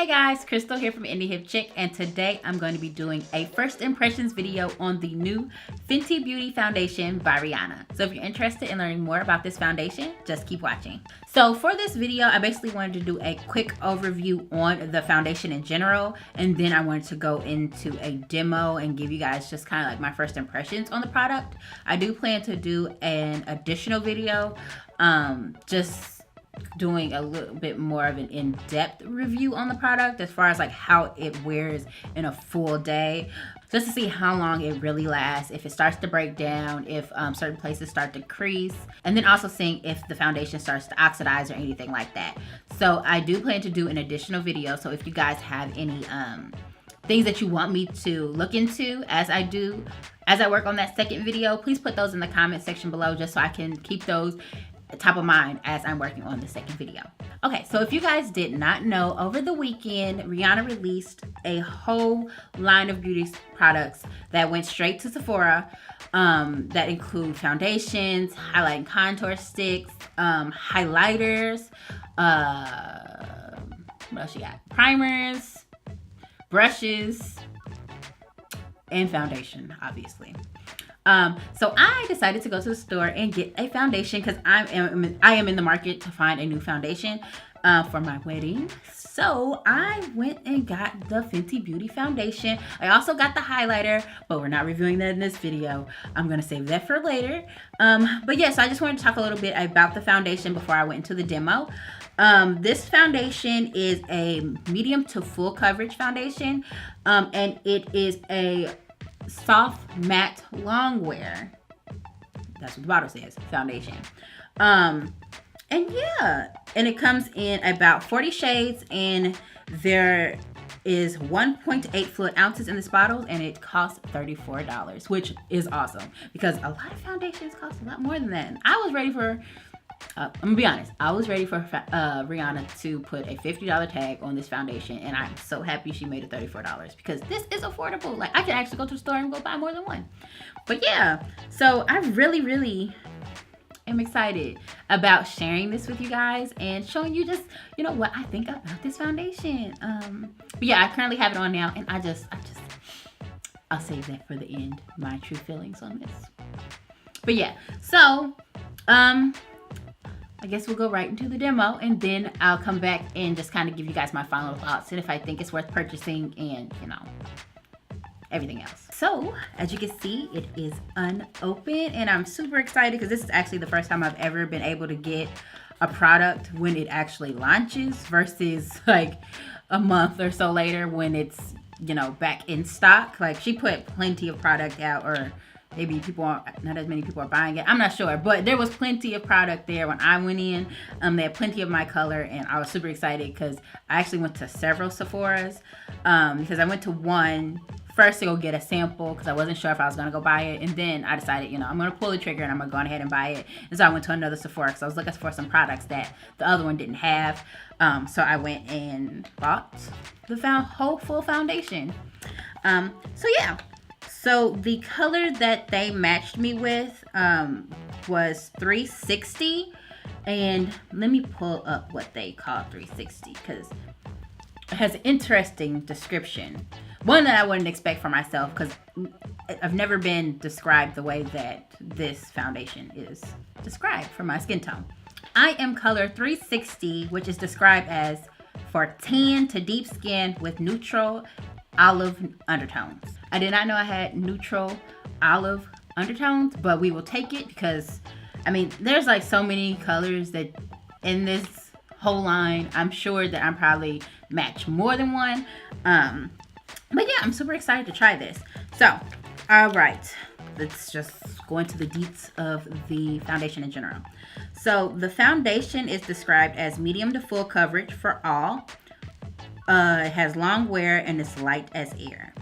Hey guys, Crystal here from Indie Hip Chick, and today I'm going to be doing a first impressions video on the new Fenty Beauty foundation by Rihanna. So if you're interested in learning more about this foundation, just keep watching. So for this video, I basically wanted to do a quick overview on the foundation in general, and then I wanted to go into a demo and give you guys just kind of like my first impressions on the product. I do plan to do an additional video, just doing a little bit more of an in-depth review on the product as far as like how it wears in a full day, just to see how long it really lasts, if it starts to break down, if certain places start to crease, and then also seeing if the foundation starts to oxidize or anything like that. So I do plan to do an additional video, so if you guys have any things that you want me to look into as I work on that second video, please put those in the comment section below just so I can keep those top of mind as I'm working on the second video. Okay, so if you guys did not know, over the weekend Rihanna released a whole line of beauty products that went straight to Sephora, that include foundations, highlight and contour sticks, highlighters, what else she got? Primers, brushes, and foundation, obviously. So I decided to go to the store and get a foundation because I am in the market to find a new foundation for my wedding. So I went and got the Fenty Beauty foundation. I also got the highlighter, but we're not reviewing that in this video. I'm gonna save that for later. But yes, I just wanted to talk a little bit about the foundation before I went into the demo. This foundation is a medium to full coverage foundation, and it is a soft matte long wear. That's what the bottle says, foundation. And yeah, and it comes in about 40 shades, and there is 1.8 fluid ounces in this bottle, and it costs $34, which is awesome because a lot of foundations cost a lot more than that. And I was ready for I'm gonna be honest, I was ready for Rihanna to put a $50 tag on this foundation, and I'm so happy she made it $34 because this is affordable. Like, I can actually go to the store and go buy more than one. But yeah, so I really am excited about sharing this with you guys and showing you just, you know, what I think about this foundation. But yeah, I currently have it on now, and I'll save that for the end, my true feelings on this. But yeah, so I guess we'll go right into the demo, and then I'll come back and just kind of give you guys my final thoughts and if I think it's worth purchasing and, you know, everything else. So, as you can see, it is unopened, and I'm super excited because this is actually the first time I've ever been able to get a product when it actually launches versus like a month or so later when it's, you know, back in stock. Like, she put plenty of product out, or maybe not as many people are buying it. I'm not sure, but there was plenty of product there when I went in. They had plenty of my color, and I was super excited because I actually went to several Sephoras, because I went to one first to go get a sample because I wasn't sure if I was going to go buy it, and then I decided, you know, I'm going to pull the trigger and I'm going to go ahead and buy it. And so I went to another Sephora because I was looking for some products that the other one didn't have. So I went and bought the whole full foundation. So yeah. So the color that they matched me with was 360, and let me pull up what they call 360 because it has an interesting description. One that I wouldn't expect for myself because I've never been described the way that this foundation is described for my skin tone. I am color 360, which is described as for tan to deep skin with neutral olive undertones. I did not know I had neutral olive undertones, but we will take it because, I mean, there's like so many colors that in this whole line. I'm sure that I'm probably match more than one. But yeah, I'm super excited to try this. So, all right, let's just go into the deets of the foundation in general. So the foundation is described as medium to full coverage for all. It has long wear and is light as air.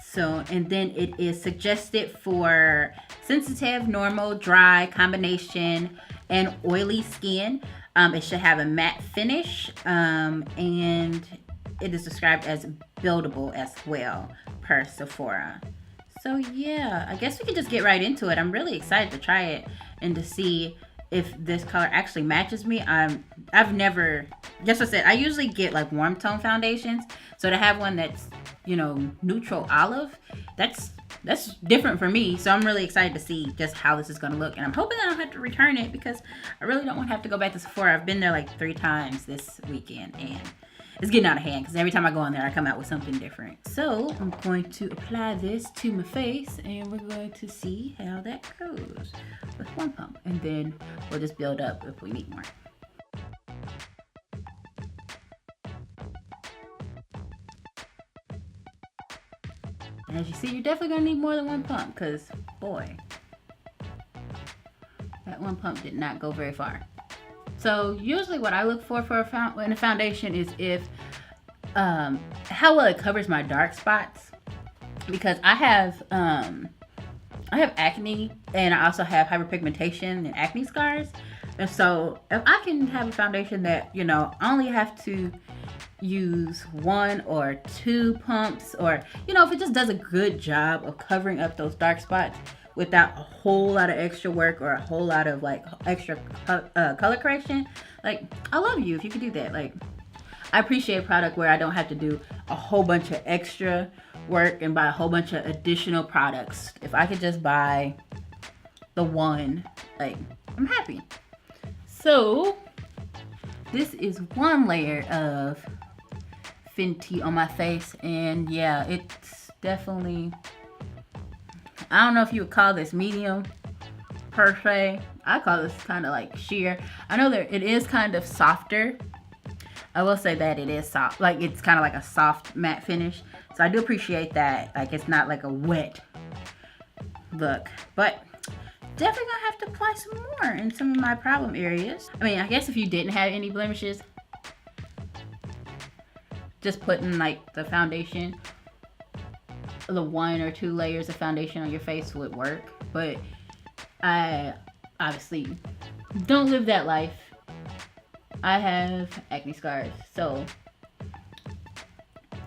So, and then it is suggested for sensitive, normal, dry, combination, and oily skin. It should have a matte finish, and it is described as buildable as well per Sephora. So yeah, I guess we can just get right into it. I'm really excited to try it and to see if this color actually matches me. I've never, just as I said, I usually get like warm tone foundations. So to have one that's, you know, neutral olive, that's different for me. So I'm really excited to see just how this is going to look. And I'm hoping that I don't have to return it, because I really don't want to have to go back to Sephora. I've been there like 3 times this weekend, and it's getting out of hand because every time I go in there, I come out with something different. So I'm going to apply this to my face, and we're going to see how that goes with one pump. And then we'll just build up if we need more. And as you see, you're definitely gonna need more than one pump, because boy, that one pump did not go very far. So usually what I look for in a foundation is if how well it covers my dark spots, because I have acne, and I also have hyperpigmentation and acne scars. And so if I can have a foundation that, you know, I only have to use 1 or 2 pumps, or, you know, if it just does a good job of covering up those dark spots without a whole lot of extra work or a whole lot of like extra color correction, like, I love you if you can do that. Like, I appreciate a product where I don't have to do a whole bunch of extra work and buy a whole bunch of additional products. If I could just buy the one, like, I'm happy. So this is one layer of Fenty on my face, and yeah, it's definitely, I don't know if you would call this medium per se. I call this kind of like sheer. I know that it is kind of softer. I will say that it is soft, like it's kind of like a soft matte finish. So I do appreciate that. Like, it's not like a wet look, but definitely gonna have to apply some more in some of my problem areas. I mean, I guess if you didn't have any blemishes, just putting like the foundation, the 1 or 2 layers of foundation on your face would work. But I obviously don't live that life. I have acne scars, so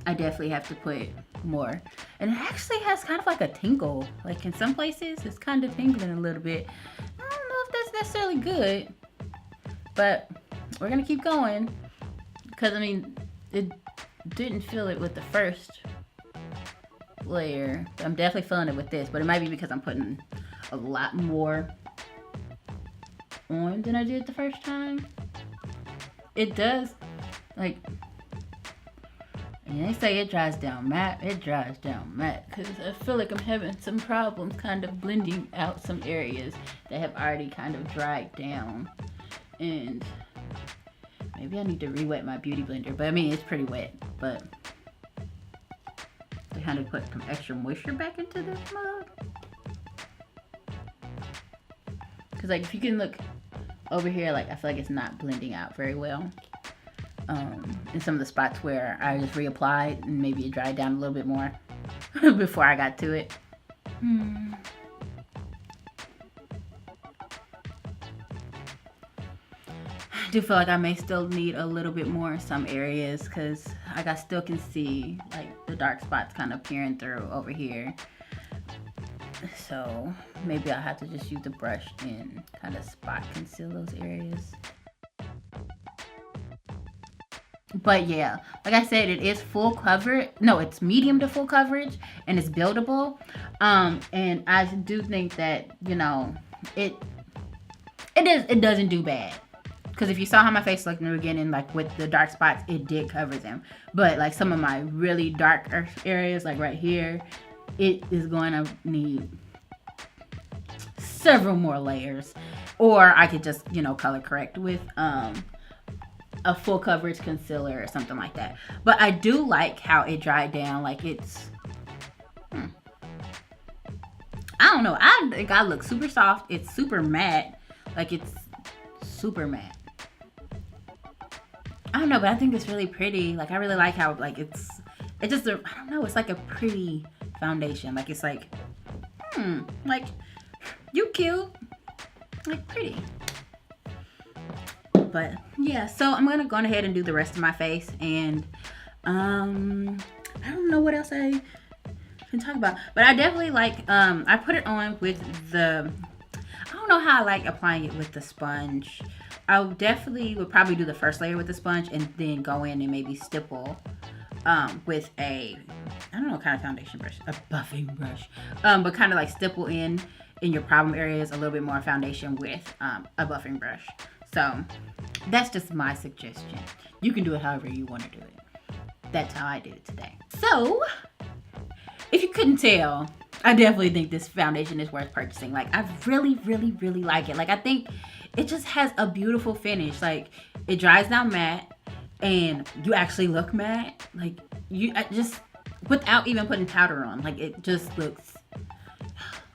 I definitely have to put more. And it actually has kind of like a tingle. Like, in some places, it's kind of tingling a little bit. I don't know if that's necessarily good, but we're gonna keep going, because I mean, it didn't feel it with the first layer. I'm definitely feeling it with this, but it might be because I'm putting a lot more on than I did the first time. It does, like, and they say it dries down matte. It dries down matte, because I feel like I'm having some problems kind of blending out some areas that have already kind of dried down. And maybe I need to re-wet my beauty blender, but I mean, it's pretty wet. But they kind of put some extra moisture back into this mug. Because, like, if you can look over here, like, I feel like it's not blending out very well. In some of the spots where I just reapplied, and maybe it dried down a little bit more before I got to it. I do feel like I may still need a little bit more in some areas, because like, I still can see like the dark spots kind of peering through over here. So maybe I'll have to just use the brush and kind of spot conceal those areas. But yeah, like I said, it is full coverage. No, it's medium to full coverage, and it's buildable. And I do think that, you know, it doesn't do bad. Because if you saw how my face looked in the beginning, like with the dark spots, it did cover them. But like some of my really dark areas, like right here, it is going to need several more layers. Or I could just, you know, color correct with a full coverage concealer or something like that. But I do like how it dried down. Like, it's I don't know, I think I look super soft. It's super matte. Like, it's super matte. I don't know, but I think it's really pretty. Like, I really like how, like, it's just I don't know, it's like a pretty foundation. Like, it's like like, you cute, like, pretty. But yeah, so I'm gonna go ahead and do the rest of my face, and I don't know what else I can talk about, but I definitely like I put it on with the, I don't know how I like applying it with the sponge. I would probably do the first layer with the sponge and then go in and maybe stipple with a, I don't know what kind of foundation brush, a buffing brush, but kind of like stipple in your problem areas a little bit more foundation with a buffing brush. So that's just my suggestion. You can do it however you want to do it. That's how I did it today. So if you couldn't tell, I definitely think this foundation is worth purchasing. Like, I really, really, really like it. Like, I think it just has a beautiful finish. Like, it dries down matte and you actually look matte. Like, just without even putting powder on. Like, it just looks,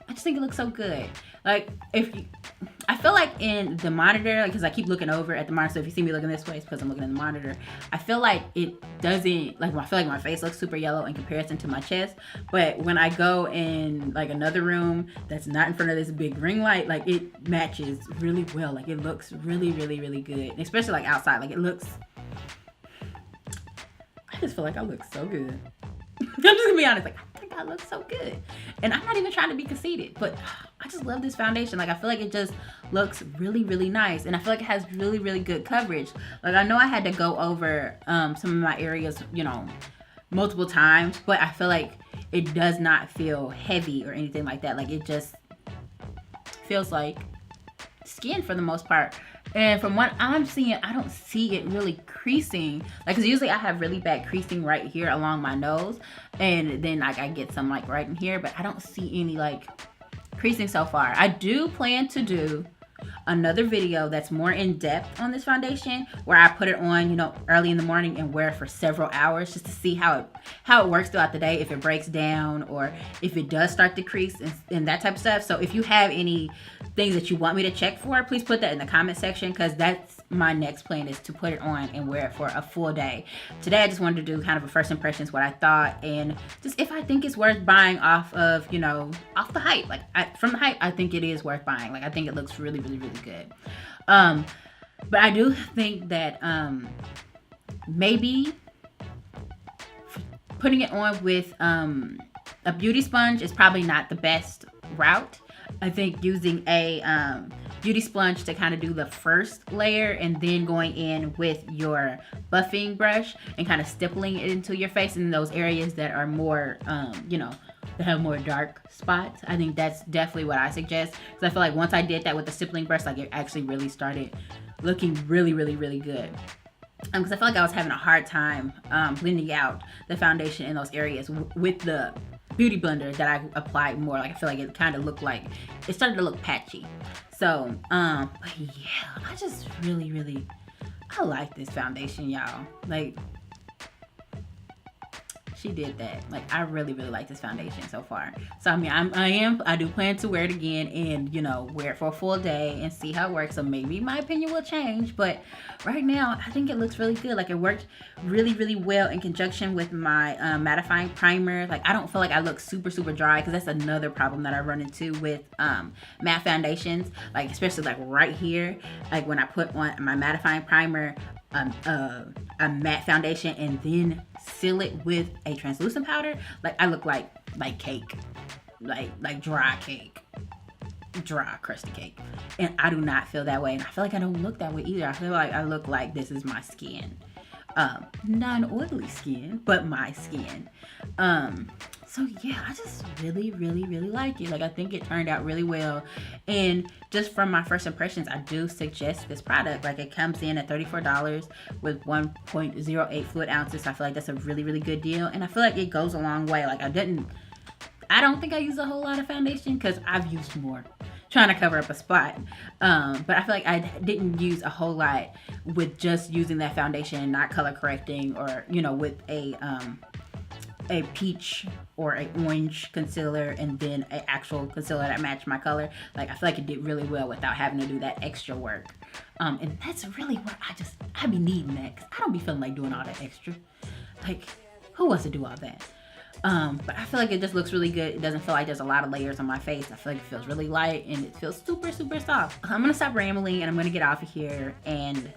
I just think it looks so good. Like, I feel like in the monitor, like, because I keep looking over at the monitor, so if you see me looking this way, it's because I'm looking at the monitor. I feel like it doesn't, like, I feel like my face looks super yellow in comparison to my chest, but when I go in, like, another room that's not in front of this big ring light, like, it matches really well. Like, it looks really, really, really good, especially, like, outside. Like, it looks, I just feel like I look so good. I'm just gonna be honest, like, I think I look so good. And I'm not even trying to be conceited, but I just love this foundation. Like, I feel like it just looks really, really nice. And I feel like it has really, really good coverage. Like, I know I had to go over some of my areas, you know, multiple times, but I feel like it does not feel heavy or anything like that. Like, it just feels like skin for the most part. And from what I'm seeing, I don't see it really creasing. Like, cause usually I have really bad creasing right here along my nose, and then like I get some like right in here, but I don't see any like creasing so far. I do plan to do another video that's more in depth on this foundation, where I put it on, you know, early in the morning and wear it for several hours just to see how it works throughout the day, if it breaks down or if it does start to crease and that type of stuff. So if you have any things that you want me to check for, please put that in the comment section, because that's my next plan, is to put it on and wear it for a full day. Today I just wanted to do kind of a first impressions, what I thought, and just if I think it's worth buying off of, you know, off the hype. Like, from the hype, I think it is worth buying. Like, I think it looks really, really, really good. But I do think that maybe putting it on with a beauty sponge is probably not the best route. I think using a beauty sponge to kind of do the first layer, and then going in with your buffing brush and kind of stippling it into your face in those areas that are more, you know, that have more dark spots. I think that's definitely what I suggest, because I feel like once I did that with the stippling brush, like, it actually really started looking really, really, really good. Because I feel like I was having a hard time blending out the foundation in those areas with the beauty blender that I applied more. Like, I feel like it kind of looked like it started to look patchy. So but yeah, I just really, really, I like this foundation, y'all. Like, she did that. Like, I really, really like this foundation so far. So I mean, I do plan to wear it again and, you know, wear it for a full day and see how it works. So maybe my opinion will change, but right now I think it looks really good. Like, it worked really, really well in conjunction with my mattifying primer. Like, I don't feel like I look super, super dry, because that's another problem that I run into with matte foundations. Like, especially like right here, like when I put on my mattifying primer, a matte foundation, and then seal it with a translucent powder, like, I look like cake, like dry cake, dry crusty cake. And I do not feel that way, and I feel like I don't look that way either. I feel like I look like this is my skin, non-oily skin, but my skin. So yeah, I just really, really, really like it. Like, I think it turned out really well. And just from my first impressions, I do suggest this product. Like, it comes in at $34 with 1.08 fluid ounces. So I feel like that's a really, really good deal. And I feel like it goes a long way. Like, I don't think I use a whole lot of foundation, because I've used more trying to cover up a spot. But I feel like I didn't use a whole lot with just using that foundation and not color correcting, or, you know, with a peach or a orange concealer and then an actual concealer that matched my color. Like, I feel like it did really well without having to do that extra work. And that's really what I be needing that, because I don't be feeling like doing all that extra. Like, who wants to do all that? But I feel like it just looks really good. It doesn't feel like there's a lot of layers on my face. I feel like it feels really light and it feels super, super soft. I'm gonna stop rambling and I'm gonna get off of here and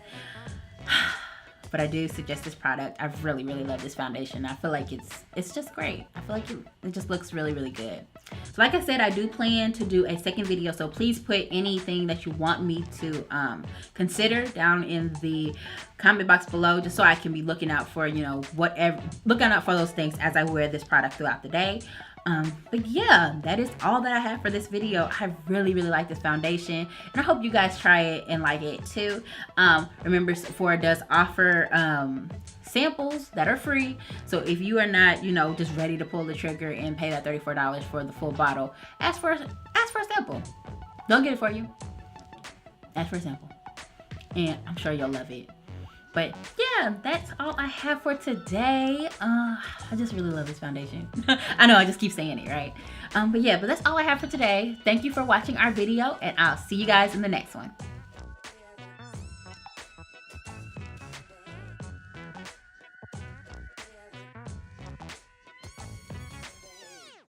but I do suggest this product. I really love this foundation. I feel like it's just great. I feel like it just looks really good. So like I said, I do plan to do a second video, so please put anything that you want me to consider down in the comment box below, just so I can be looking out for, you know, looking out for those things as I wear this product throughout the day. But yeah, that is all that I have for this video. I really like this foundation, and I hope you guys try it and like it too. Remember, Sephora does offer samples that are free, so if you are not, you know, just ready to pull the trigger and pay that $34 for the full bottle, ask for a sample. Don't get it for you, ask for a sample, and I'm sure you'll love it. But yeah, that's all I have for today. I just really love this foundation. I know I just keep saying it, right? But that's all I have for today. Thank you for watching our video, and I'll see you guys in the next one.